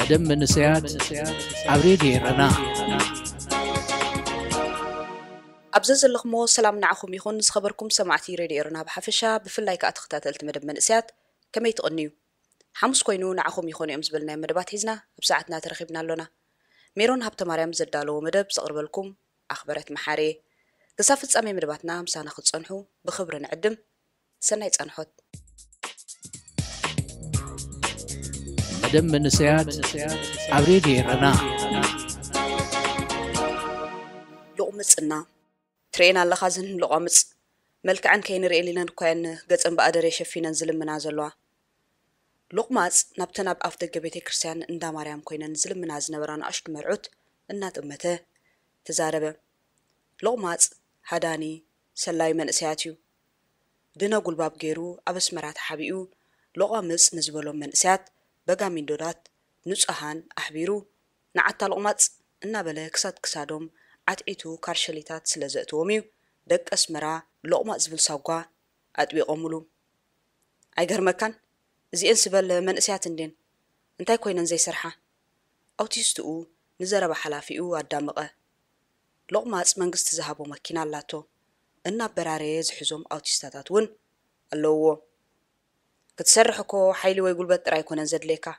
مدام منسيات عبريدي رنا أبزز اللخمو سلام نعخم يخون نسخبركم سمعتي راديو رنا بحفشة بفلاي كأتختاتلت مدام منسيات كما يتقنيو حمس كوينو نعخم يخون يمزبلنا مدبات حيزنا بساعتنا ترخيبنا لنا ميرون هبت مريم زدالو مدب سقرب لكم أخبرت محاري كسافت سامي مدباتنا مسانا خد صنحو بخبر نعدم سنة يتصنحوت مدام منسيات عبريدي رنا لقمصنا ترينا لخازن لقمص ملكعن كاين رئيلنا نكوين قصن بقدر يشفينا نزلمنا زلوا لقمص نبتنا بأف دقة بيت كريستيان اندا مريم كوينا نزلمنا زنبران أشت مرعوت النات أمته تزاربه لقمص هداني سلاي من اسياتيو دنا قلباب غيرو أبس مرات حبيو لقمص نزبلهم من اسيات بقى من دورات نصحان أحبيرو نعتا لقمص إنا بلا كساد كسادهم عتعيتو كارشليتات سلازقتوميو دك أسمرا لقمة زبل ساقوا أدوي قمولو أيقر مكان زي انسبال من اسياتن دين انتاي كوينن زي سرحة أوتيستو نزرب حلافيو وادامقه لقمة منقست زهابو مكينا اللاتو إنا براري زحزوم أوتيستاتاتون اللوو كتسرحكو حيلي ويقول بطر يكونن زدليكا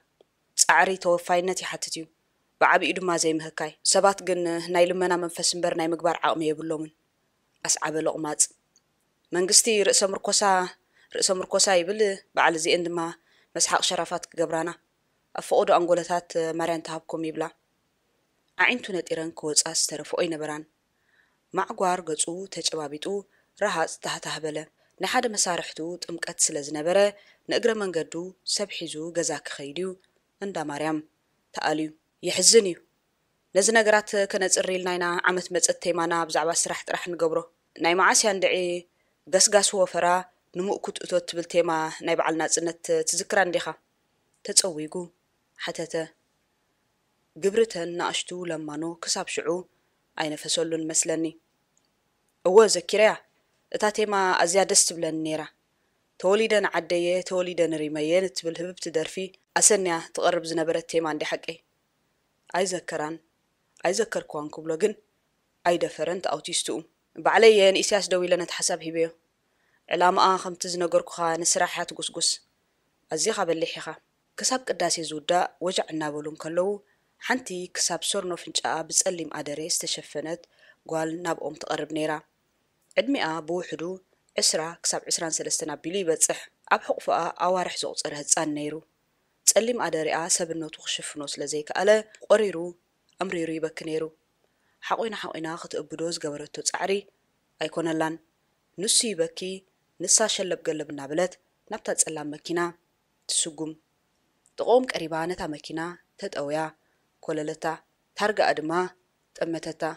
تعري توفاينتي حتتيو بعبي إدو ما زي مهكاي سبات قن ناي لمنا منفس مبر ناي مقبار عاقمي يبلومن أسعب لقمات منقستي رئيس مركوسا يبل بعل زي عندما مسحق شرفات قبرانا أفقودو أنقولتات مريان تهابكم يبلا عينتو نتيران كوز أسترفو أي نبران مع قوار قصو تجبابيتو رهاز تهبله نحاد مسارحتو تمكت سلزنبره نقر منقدو سبحيزو قزاك خيديو اندا مريم تقاليو يحزنيو نزنا قرات كانت الريلناينا عمت مزت تيمانا بزعبا سرحت رح نقبرو ناي معاسي اندعي قسقاس وفرا نمو كت اتوت بالتيما ناي بعلنا تزنت تذكران ديخا تتصويقو حتى قبرتن ناشتو لمانو كساب شعو أين فسولن مسلني هو ذكريا اتا تيما أزيادست بلن نيرا توليدن عديه توليدن ريميين تبل هبب تدرفي أسنيا تقرب زنبرت تيما عندي حقي أي ذكر كوان كبلغن أي دفرنت أوتيستو بعلي إساس دوي لنا تحسب هبيو علامة خمتز نقركوها نسراحات قسقس أزيخا باللحيخا كساب قداسي زودا وجعنا بولون كلو حنتي كساب سورنو فنجاء بتسألي مقادري استشفنت قوال نابقوم تقرب نيرا عدمئة بوحدو عسرة كساب عسران سلستنا بلي بتصح أب حقفة أوارح زوق صرهد سان نيرو تسألي مقادري سبنو تخشفنو سلزيك ألا قريرو أمريرو يبك نيرو حقوينا خطأبدوز قبرتو تعري أيكون اللان نسي يبكي نسا شلب قلب نابلت نبتا تسألام مكينا تسوقم تقوم قريبانتا مكينا تتقويا كوللتا تارقا أدما تأمتتا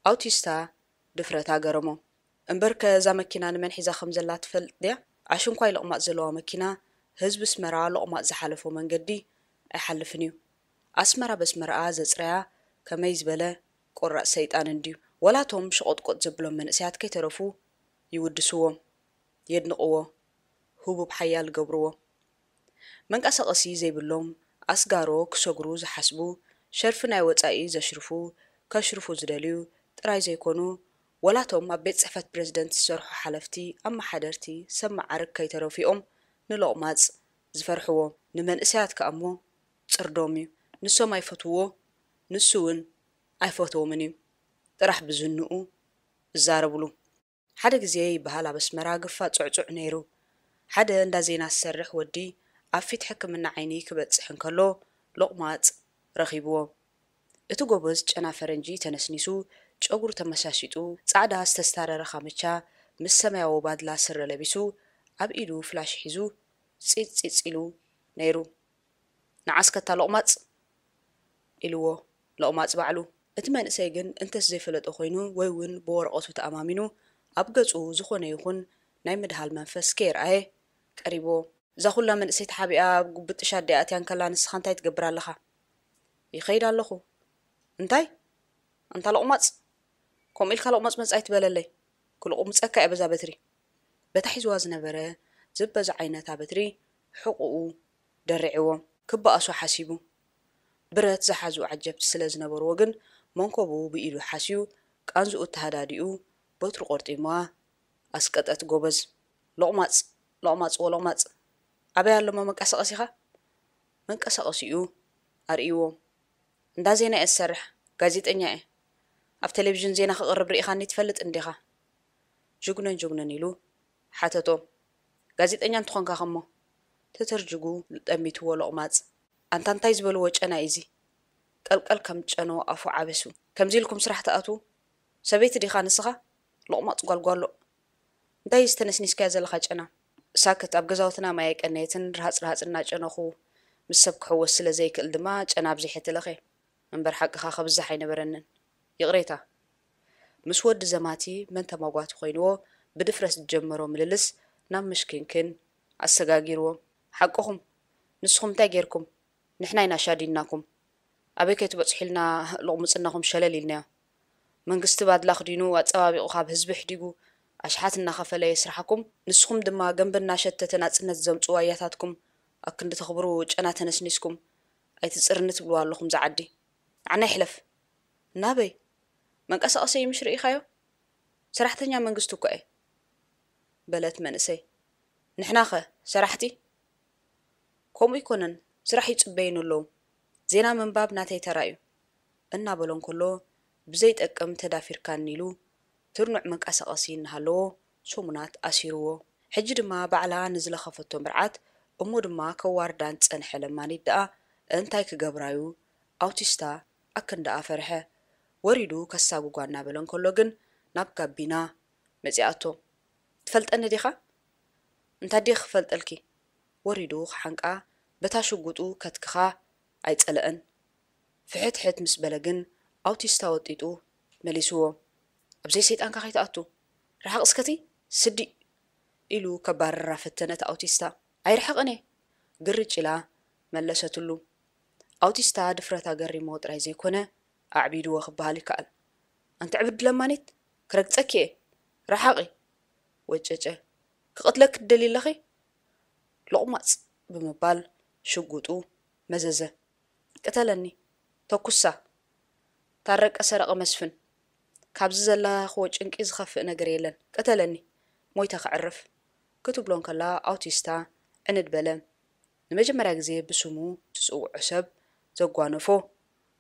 أوتيستا دفرتا قرمو انبرك زا مكينا نمن حيزا خمزلات فل ديا عشان كواي لقماء زلوا مكينا هزب اسمرا لقماء زحالفو من قدي أحلفنيو أسمرا بسمرا ززريا كما يزبلا قرأ سيطان انديو ولا توم شقود قد زبلو من اسيات كي ترفو يودسوو يدنقوو هوبو بحيال قبروو من قاسقسي زي بلوم أسقارو كسوغرو زحسبو شرفنا يوطائي زشرفو كشرفو زداليو تراي زيكونو ولا توم أبيت صحفت بريزيدنت سرحو حلفتي أما حدرتي سمع عرق كي ترفيهم نلقمات زفرحوو نمن اسيات كأمو تردوميو نسو ما يفتوو نسوون أيفوتو منيو ترح بزنقو الزاربلو حدا جزيي بهالا بس مراقفة تعجع نيرو حدا اندا زينا السرح ودي أفيت حكم من عيني كبت سحنكالو لقمات رخيبوو اتو قبز جانا فرنجي تنسنيسو جاقور تمساسيتو صعدا استستار رخامتشا مسسما يوباد لا سر لبسو أب إيدو فلاش حيزو سيلو نيرو نعسكتا لقمات إلوو لقمات بعلو اتمن سيجن انتس زي فلت أخوينو ويون بورقوتو تأمامينو أبقصو زخوني يخون نايمد هالمنفس كير أي قريبو زاخولا من سيت حابئة قبط شادي أتيان كلا نسخانتاي تقبرا لخا يخيد اللخو انتاي انتا لقمات كوم إلكا لقمات مزايت بلالي كل قمت أكا إبزا بتري بتحيز وازن برا زبز عينتا بتري حقوقو درعوو كبا أسو حاسيبو ብረት ዝሓዙ ዓጀብቲ ስለ ዝነበርዎ ግን መንኮቡ ብኢሉ ሓስዩ ቃንዝኡ ተሃዳዲኡ በትሩ ቆርጢሟ ኣስቀጠት ጎበዝ ሎቕማፅ ኣበይ ኣሎሞ መንቀሳቐሲ ኢኻ መንቀሳቐሲኡ ኣርእይዎም እንዳ ዜና እየ ዝሰርሕ ጋዜጠኛ እየ ኣብ ቴሌቪዥን ዜና ክቕርብ ርኢኻኒ ትፈልጥ እንዲኻ ጅጉነን ኢሉ ሓተቶም ጋዜጠኛ እንትኾንካ ኸሞ ተተርጅጉ ጠሚትዎ ሎቕማፅ ኣንታ እንታይ ዝበልዎ ጨና እዙ ቀልቀል ከም ጨኖ ኣፉ ዓበሱ ከምዚ ኢልኩም ስራሕ ተኣቱ ሰበይቲ ዲኻ ንስኻ ሎቕማፅ ጓልጓሎ እንታይ ዝተነስኒስካያ ዘለኻ ጨና ሳክት ኣብ ገዛውትና ማይ ቀነየትን ረሃፅና ጨነኹ ምስ ሰብ ክሕወስ ስለ ዘይክእል ድማ ጨና ኣብዘይሕትለኸ እምበር ሓቅኻ ከብዛሕ ኣይነበረንን ይቕሬታ ምስ ወዲ ዘማቲ መን ተማጓቲ ኮይንዎ ብድፍረስ ዝጀመሮ ምልልስ ናብ ምሽክንክን ኣሰጋጊርዎ ሓቅኹም ንስኹም እንታይ ጌርኩም ንሕና ኢና ሻዲድናኩም ኣበይ ከይትበፅሒልና ልቕምፅናኹም ሸለል ኢልናዮ መንግስቲ ባድላ ክዲኑ ኣፀባቢቑ ካብ ህዝቢ ሕዲጉ ኣሽሓት እናኸፈለ የስራሐኩም ንስኹም ድማ ገንቢ እናሸተተ ናፅነት ዘምፅኡ ኣያታትኩም ኣብ ክንዲ ተኽብሩ ጨና ተነስኒስኩም ኣይትፅርኒ ትብልዋ ኣለኹም ዝዓዲ ዓና ይሕለፍ ናበይ መንቀሳቐሰ ይምሽ ርኢኻዮ ሰራሕተኛ መንግስቲ እኳ እየ በለት መንእሰይ ንሕና ኸ ሰራሕቲ ከምኡ ይኮነን ስራሕ ይፅበይኑ ኣለዉ ዜና ምንባብ ናተይ ተራ እዩ እናበሎን ከሎ ብዘይጠቅም ተዳፊርካን ኢሉ ትርኑዕ መንቀሳቐሲ እናሃለዎ ሶሙናት ኣሲርዎ ሕጂ ድማ ባዕላ ንዝለኸፈቶ ምርዓት እሞ ድማ ከዋርዳን ፀንሐ ለማኒት ደኣ እንታይ ክገብራዩ ኣውቲስታ ኣክንዳኣ ፈርሐ ወሪዱ ከሳጉጓ እናበሎን ከሎ ግን ናብ ጋቢና መፂኣቶ ትፈልጠኒ ዲኻ እንታይ ዲኽ ክፈልጠልኪ ወሪዱ ክሓንቃ በታ ሽጉጡ ከትክኻ ኣይፀለአን ፍሕትሕት ምስ በለ ግን ኣውቲስታ ወጢጡ መሊስዎ ኣብዘይ ሰይጣንካ ኸይትኣቱ ረሓቕ እስከቲ ስዲ ኢሉ ከባርራ ፈተነት ኣውቲስታ ኣይርሕቕን እየ ግርጭ ኢላ መለሰትሉ ኣውቲስታ ድፍረታ ገሪሞ ጥራይ ዘይኮነ ኣዕቢድዎ ክበሃል ይከኣል ኣንቲ ዕብድ ለማኒት ክረግፀኪ እየ ረሓቒ ወጨጨ ክቕትለክ ትደሊ ኣለኺ ሎቕማፅ ብምባል ሽጉጡ መዘዘ ቅተለኒ ተኩሳ ታረቀ ሰረቐ መስፍን ካብዚ ዘለኽዎ ጭንቂ ዝኸፍእ ነገር የለን ቅተለኒ ሞይታ ክዕርፍ ክትብሎን ከላ ኣውቲስታ ዕንድ በለ ንመጀመርያ ግዜ ብስሙ ትፅውዖ ሰብ ዘጓነፎ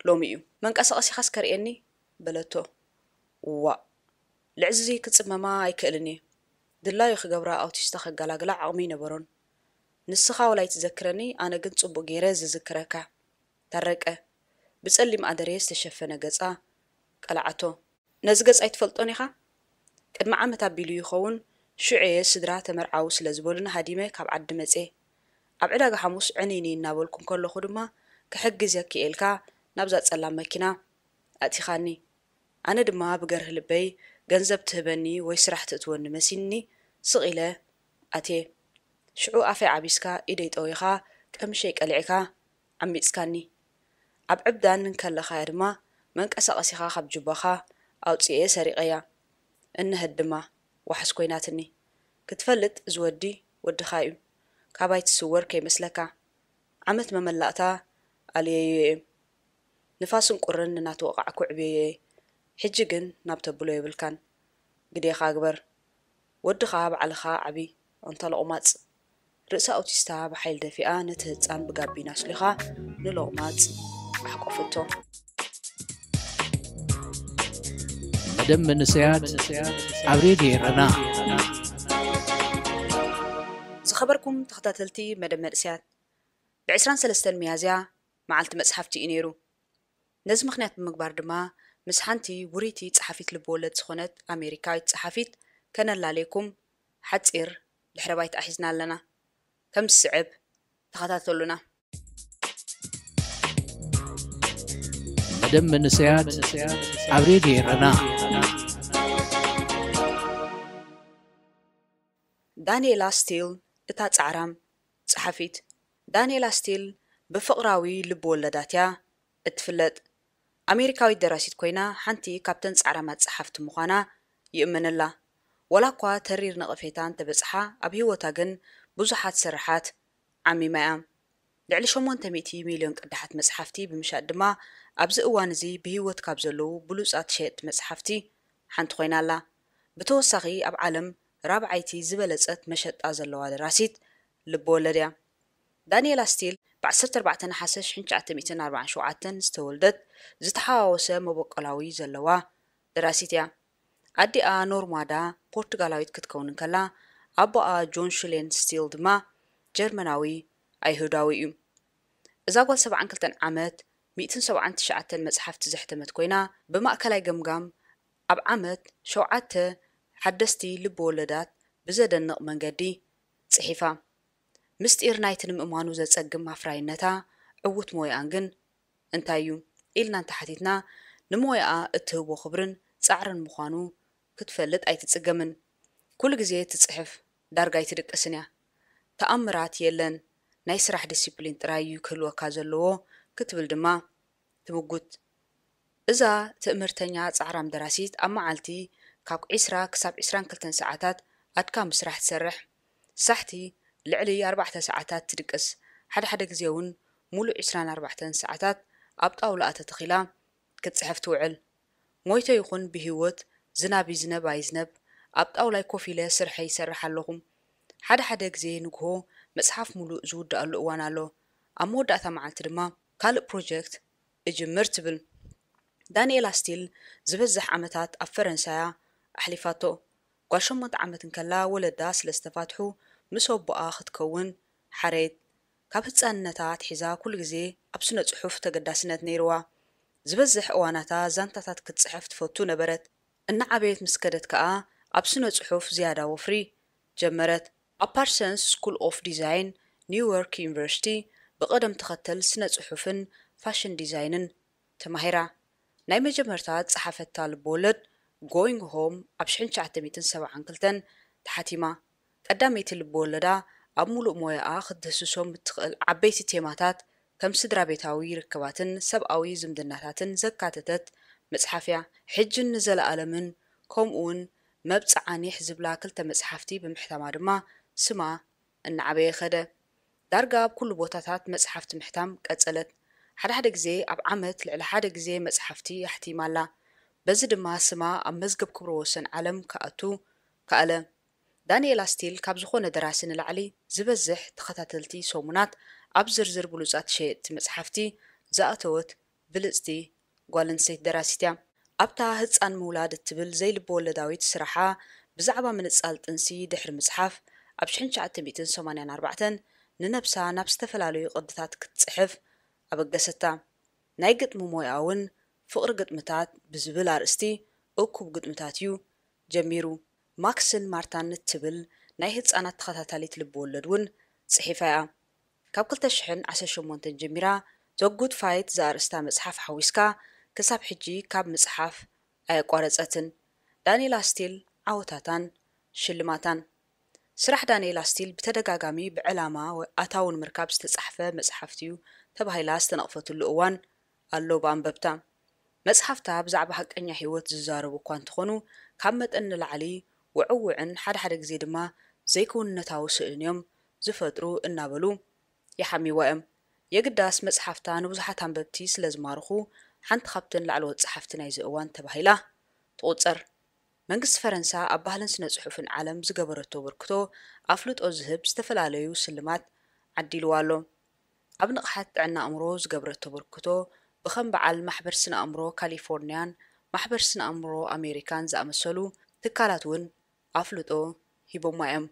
ሎሚ እዩ መንቀሳቐሲ ኻስ ከርእየኒ በለቶ ዋ ልዕዚ ክፅመማ ኣይክእልን እየ ድላዩ ክገብራ ኣውቲስታ ከጋላግላ ዓቕሚ ይነበሮን ንስኻ ወላይ ትዘክረኒ ኣነ ግን ጽቡቕ ገይረ ዝዝክረካ ታረቀ ብጸሊም ኣደሬ ዝተሸፈነ ገጻ ቀላዓቶ ነዚ ገጽ ኣይትፈልጦን ኢኻ ቅድሚ ዓመት ኣቢሉ ይኸውን ሽዑየ ስድራ ተመርዓው ስለ ዝበሉና ሃዲመ ካብ ዓዲ መፄ ኣብ ዕዳጋ ሐሙስ ዕኒኒ እናበልኩም ከለኹ ድማ ክሕግዘኪ ኢልካ ናብዛ ጸላም መኪና ኣቲኻኒ ኣነ ድማ ብገርህ ልበይ ገንዘብ ትህበኒ ወይ ስራሕ ትእትወኒ መሲኒ ስቕ ኢለ ኣትየ ሽዑ ኣፈይ ዓቢስካ ኢደይ ጠዊኻ ቀምሸይ ቀሊዕካ ዓሚፅካኒ ኣብ ዕብዳን እንከለኻያ ድማ መንቀሳቐሲኻ ካብ ጅባኻ ኣውፅኤ ሰሪቐያ እንህድ ድማ ዋሕስ ኮይናትኒ ክትፈልጥ ዝወዲ ወድኻ እዩ ካባይ ትስወር ከይመስለካ ዓመት መመላእታ ኣልየዩ እየ ንፋስን ቁርን እናተወቓዕ ኩዕብዮ እየ ሕጂ ግን ናብ ተብሎ የብልካን ግዴኻ ግበር ወድኻ ባዕልኻ ዓቢ እንተለቑማፅ ርእሲ ኣውቲስታ ብሓይል ደፊኣ ነቲ ህፃን ብጋቢና ስሊኻ ንለቑማፅ ኣሕቆፍቶ መደብ መንስያት ኣብ ሬድዮ ረና ዝኸበርኩም ተኸታተልቲ መደብ መንስያት ብ23 ሚያዝያ መዓልቲ መጽሓፍቲ እዩ ነይሩ ነዚ ምኽንያት ብምግባር ድማ ምስ ሓንቲ ውሪይቲ ጸሓፊት ልብወለድ ዝኾነት ኣሜሪካዊት ጸሓፊት ከነላሌኩም ሓፂር ድሕረ ባይታ ሒዝና ኣለና ከም ዝስዕብ ተኸታተሉና መደብ መንስያት ኣብ ሬድዮ ረና ዳንኤላ ስቲል እታ ጻዕራም ጸሓፊት ዳንኤላ ስቲል ብፍቕራዊ ልብወለዳት እያ እትፍለጥ ኣሜሪካዊት ደራሲት ኮይና ሓንቲ ካብተን ጻዕራማት ጸሓፍቲ ምዃና ይእመነላ ወላ እኳ ተሪር ነቐፌታ እንተበፅሓ ኣብ ህይወታ ግን ብዙሓት ስራሓት ዓሚማ እያ لعل 800 مليون قدحات مصحفتي بمشات دما ابز اوان زي بهيوت كاب زلو بلوصات شيت مصحفتي حنت خوينا لا بتوسخي اب عالم رابعيتي زبلصت مشطا زلوا دراسيت لبولديا دانييل ستيل ب 14 نحاسش 1947 ዝተወልደት ዝተሓዋወሰ መበቆላዊ ዘለዋ ደራሲት እያ ኣዲኣ ኖርማዳ ፖርቱጋላዊት ክትከውን ከላ ኣቦኣ ጆን ሽሌን ስቲል ድማ ጀርመናዊ ኣይሁዳዊ እዩ እዛ ጓል 72 ዓመት 179 መጽሓፍቲ ዘሕተመት ኮይና ብማእከላይ ገምጋም ኣብ ዓመት 7 ሓደስቲ ልብወለዳት ብዘደንቕ መንገዲ ጽሒፋ ምስጢር ናይትን ምእማኑ ዘጸግም ኣፍራይነታ ዕውት ሞያን ግን እንታይ እዩ ኢልና እንተሓቲትና ንሞያ እትህቦ ክብርን ጻዕርን ምዃኑ ክትፈልጥ ኣይትጽገምን ኩሉ ግዜ ትጽሕፍ ዳርጋ ይትድቅስን እያ ተኣምራት የለን ናይ ስራሕ ዲሲፕሊን ጥራይ እዩ ክህልወካ ዘለዎ ክትብል ድማ ትምጉት እዛ ትእምርተኛ ጻዕራም ደራሲት ኣብ መዓልቲ ካብ 20 ክሳብ 22 ሰዓታት ኣድካም ስራሕ ትሰርሕ ሳሕቲ ልዕሊ 4 ሰዓታት ትድቅስ ሓደ ግዜ እውን ሙሉእ 24 ሰዓታት ኣብ ጣውላ ተተኺላ ክትጽሕፍ ትውዕል ሞይቶ ይኹን ብህይወት ዝናብ ይዝነብ ኣይዝነብ ኣብ ጣውላይ ኮፍ ኢለ ስርሐ ይሰርሕ ኣለኹም ሓደ ግዜ ንግሆ መጽሓፍ ሙሉእ ዝውዳኣሉ እዋን ኣሎ ኣብ መወዳእታ መዓልቲ ድማ ካልእ ፕሮጀክት እጅምር ትብል ዳንኤላ ስቲል ዝበዝሕ ዓመታት ኣብ ፈረንሳያ ኣሕሊፋቶ ጓል 8 ዓመት እንከላ ወለዳ ስለዝተፋትሑ ምስ ኣቦኣ ክትከውን ሓሬት ካብ ህፃንነታ ትሒዛ ኩሉ ግዜ ኣብ ስነ ጽሑፍ ተገዳስነት ነይርዋ ዝበዝሕ እዋናታ ዛንታታት ክትጽሕፍ ትፈቱ ነበረት እናዓበየት ምስ ከደት ከዓ ኣብ ስነ ጽሑፍ ዝያዳ ወፍሪ ጀመረት ኣብ ፓርሰንስ ስኩል ኦፍ ዲዛይን ኒውዮርክ ዩኒቨርሲቲ ብቐደም ተኸተል ስነ ጽሑፍን ፋሽን ዲዛይንን ተማሂራ ናይ መጀመርታ ጸሓፈታ ልብወለድ ጎይንግ ሆም ኣብ 1972 ተሓቲማ ቀዳመይቲ ልብወለዳ ኣብ ሙሉእ ሞያኣ ክትህስሶም እትኽእል ዓበይቲ ቴማታት ከም ስድራ ቤታዊ ርክባትን ሰብኣዊ ዝምድናታትን ዘካተተት መጽሓፍያ ሕጅን ንዘለኣለምን ከምኡውን መብጽዓኒሕ ዝብላ ክልተ መጽሓፍቲ ብምሕታማ ድማ ስማ እናዓበየ ኸደ ዳርጋ ኣብ ኩሉ ቦታታት መጽሓፍቲ ምሕታም ቀጸለት ሓደ ግዜ ኣብ ዓመት ልዕሊ ሓደ ግዜ መጽሓፍቲ ያሕቲማላ በዚ ድማ ስማ ኣብ መዝገብ ክብረ ወሰን ዓለም ከኣቱ ከኣለ ዳንኤላ ስቲል ካብ ዝኾነ ደራሲ ንላዕሊ ዝበዝሕ ተኸታተልቲ ሰሙናት ኣብ ዝርዝር ብሉጻት ሸየጥቲ መጽሓፍቲ ዝኣተወት ብልጽቲ ጓል ኣንስተይቲ ደራሲት እያ ኣብታ ህፃን ምውላድ እትብል ዘይልብወለዳዊት ስራሓ ብዛዕባ ምንጻል ጥንሲ ድሕሪ ምጽሓፍ ኣብ 1984 ንነብሳ ናብ ዝተፈላለዩ ቅድታት ክትጽሕፍ ኣበገሰታ ናይ ግጥሚ ሞያ እውን ፍቕሪ ግጥምታት ብዝብል ኣርእስቲ እኩብ ግጥምታት እዩ ጀሚሩ ማክስን ማርታን እትብል ናይ ህፃናት ተኸታታሊት ልብወለድ እውን ጽሒፋ እያ ካብ 2018 ጀሚራ ዘጉድ ፋይት ዘኣርእስታ መጽሓፍ ሓዊስካ ክሳብ ሕጂ ካብ መጽሓፍ ኣየቋረጸትን ዳንኤላ ስቲል ዓወታታን ሽልማታን ስራሕ ዳንኤላ ስቲል ብተደጋጋሚ ብዕላማ ኣታውን ምርካብ ዝተጻሕፈ መጽሓፍቲ እዩ ተባሂላ ዝተነቕፈትሉ እዋን ኣሎ በኣንበብታ መጽሓፍታ ብዛዕባ ሓቀኛ ህይወት ዝዛረቡ እኳ እንትኾኑ ካብ መጠን ንላዕሊ ውዕውዕን ሓደ ግዜ ድማ ዘይክውንነታዊ ስእልን እዮም ዝፈጥሩ እናበሉ ይሓሚዋ እዮም የግዳስ መጽሓፍታ ንብዙሓት አንበብቲ ስለ ዝማርኹ ሓንቲ ካብተን ላዕለዎት ጸሓፍቲ ናይዚ እዋን ተባሂላ ትቑጸር መንግስቲ ፈረንሳ ኣብ ባህልን ስነ ጽሑፍን ዓለም ዝገበረቶ በርክቶ ኣፍልጦ ዝህብ ዝተፈላለዩ ስልማት ዓዲልዋ ኣሎ ኣብ ንቕሓት ጥዕና ኣእምሮ ዝገበረቶ በርክቶ ብኸም በዓል ማሕበር ስነ ኣእምሮ ካሊፎርንያን ማሕበር ስነ ኣእምሮ ኣሜሪካን ዝኣመሰሉ ትካላት እውን ኣፍልጦ ሂቦማ እዮም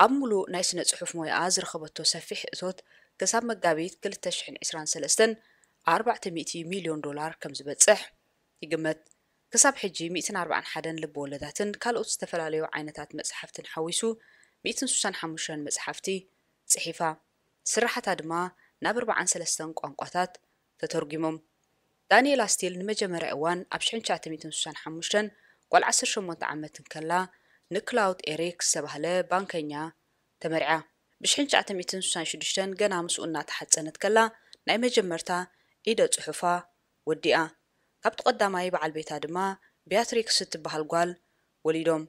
ኣብ ሙሉእ ናይ ስነ ጽሑፍ ሞያ ዝረኸበቶ ሰፊሕ እቶት ክሳብ መጋቢት 2023 $400 ሚልዮን ከም ዝበጽሕ ይግመት ክሳብ ሕጂ 141 ልብወለዳትን ካልኦት ዝተፈላለዩ ዓይነታት መጽሓፍትን ሓዊሱ 165 መጽሓፍቲ ጽሒፋ ስራሕታ ድማ ናብ 43 ቋንቋታት ተተርጉሞም ዳንኤላ ስቲል ንመጀመርያ እዋን ኣብ 1965 ጓል 18 ዓመት እንከላ ንክላውድ ኤሪክስ ዝተባህለ ባንከኛ ተመርዓ ብ1966 ገና ምስኡ እናተሓጸነት ከላ ናይ መጀመርታ ኢደ ጽሑፋ ወዲኣ ካብቲ ቀዳማይ በዓል ቤታ ድማ ቢያትሪክስ እትበሃል ጓል ወሊዶም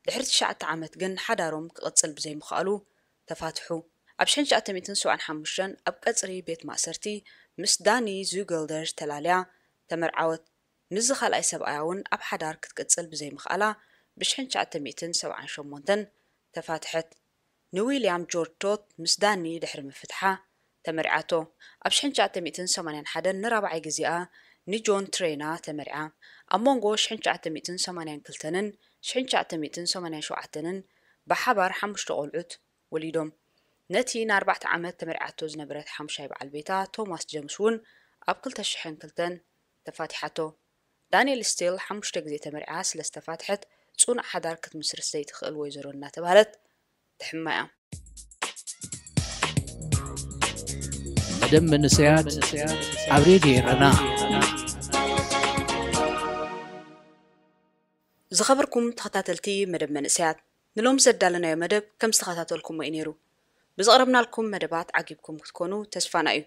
ድሕሪ 9 ዓመት ግን ሓዳሮም ክቕጽል ብዘይምኽኣሉ ተፋትሑ ኣብ 1975 ኣብ ቀጽሪ ቤት ማእሰርቲ ምስ ዳኒ ዙገልደር ተላልያ ተመርዓወት። ምዝ ካልኣይ ሰብኣያ እውን ኣብ ሓዳር ክትቅጽል ብዘይምኽኣላ ብ1978 ተፋትሐት። ንዊልያም ጆርጅ ቶት ምስ ዳኒ ድሕሪ ምፍትሓ ተመርዓቶ። ኣብ 1981 ንራብዓይ ግዜኣ ንጆን ትሬና ተመርዓ። ኣብ መንጎ 1982ን 1987ን ብሓባር 5 ቆልዑት ወሊዶም። ነቲ ን4 ዓመት ተመርዓቶ ዝነበረት ሓሙሻይ በዓል ቤታ ቶማስ ጀምስ እውን ኣብ 2002 ተፋቲሓቶ። ዳንኤል ስቲል 5 ግዜ ተመርዓ ስለ ዝተፋትሐት ጽኑዕ ሓዳር ክትምስርት ዘይትኽእል ወይዘሮ እናተባህለት ትሕመያ። መደብ መንስያት ኣብ ሬድዮ ረና ዝኸበርኩም ተኸታተልቲ መደብ መንስያት ንሎም ዘዳለናዮ መደብ ከም ዝተኸታተልኩም ወይ ነይሩ ብዘቕረብናልኩም መደባት ዓጊብኩም ክትኮኑ ተስፋና እዩ።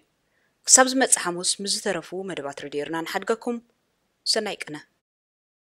ክሳብ ዝመጽእ ሐሙስ ምስ ዝተረፉ መደባት ሬድዮ ረና ንሓድገኩም ሰናይ ቅነ